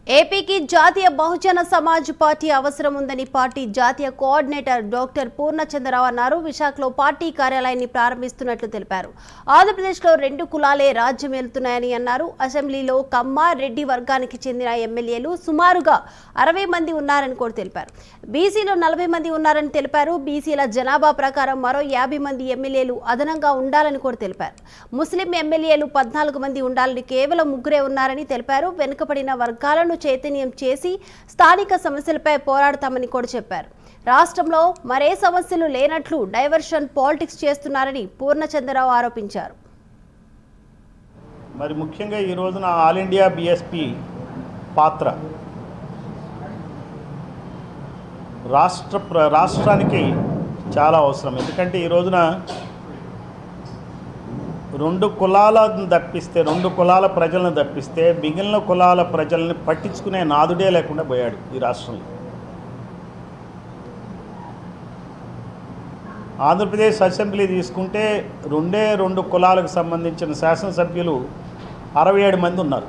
ఏపీకి జాతీయ బహుజన సమాజ్ పార్టీ అవసరం ఉందని పార్టీ జాతీయ కోఆర్డినేటర్ డాక్టర్ పూర్ణచంద్రరావు అన్నారు. విశాఖలో పార్టీ కార్యాలయాన్ని ప్రారంభిస్తున్నట్లు తెలిపారు. ఆంధ్రప్రదేశ్లో 2 కులాలే రాజ్యం వెళ్తున్నాయని అన్నారు. అసెంబ్లీలో కమ్మ, రెడ్డి వర్గానికి చెందిన ఎమ్మెల్యేలు సుమారుగా 60 మంది ఉన్నారని కూడా తెలిపారు. బీసీలో 40 మంది ఉన్నారని తెలిపారు. బీసీల జనాభా ప్రకారం మరో 50 మంది ఎమ్మెల్యేలు అదనంగా ఉండాలని కూడా తెలిపారు. ముస్లిం ఎమ్మెల్యేలు 14 మంది ఉండాలని కేవలం 3 ఉన్నారని తెలిపారు. వెనుకబడిన వర్గాలను చైతన్యం చేసి స్థానిక సమస్యలపై పోరాడతామని కూడా చెప్పారు. రాష్ట్రంలో మరే సమస్యలు లేనట్లు డైవర్షన్ పాలిటిక్స్ చేస్తున్నారని పూర్ణచంద్రరావు ఆరోపించారు. మరి ముఖ్యంగా ఈ రోజున ఆల్ ఇండియా బీఎస్పీ పాత్ర రాష్ట్రానికి చాలా అవసరం. ఎందుకంటే ఈ రోజున 2 కులాలను తప్పిస్తే 2 కులాల ప్రజలను తప్పిస్తే మిగిలిన కులాల ప్రజల్ని పట్టించుకునే నాదుడే లేకుండా పోయాడు ఈ రాష్ట్రంలో. ఆంధ్రప్రదేశ్ అసెంబ్లీ తీసుకుంటే 2 కులాలకు సంబంధించిన శాసనసభ్యులు 67 మంది ఉన్నారు.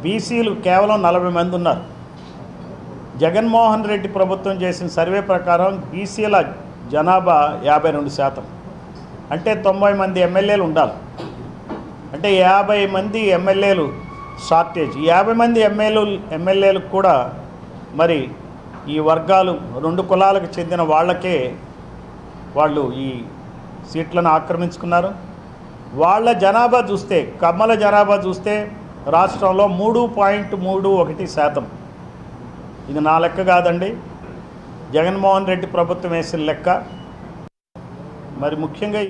బీసీలు కేవలం 40 మంది ఉన్నారు. జగన్మోహన్ రెడ్డి ప్రభుత్వం చేసిన సర్వే ప్రకారం బీసీల జనాభా 52%. అంటే 90 మంది ఎమ్మెల్యేలు ఉండాలి. అంటే 50 మంది ఎమ్మెల్యేలు షార్టేజ్. 50 మంది ఎమ్మెల్యేలకు కూడా మరి ఈ వర్గాలు 2 కులాలకు చెందిన వాళ్ళకే వాళ్ళు ఈ సీట్లను ఆక్రమించుకున్నారు. వాళ్ళ జనాభా చూస్తే, కమ్మల జనాభా చూస్తే రాష్ట్రంలో 3.31%. ఇది నా లెక్క కాదండి, జగన్మోహన్ రెడ్డి ప్రభుత్వం వేసిన లెక్క. మరి ముఖ్యంగా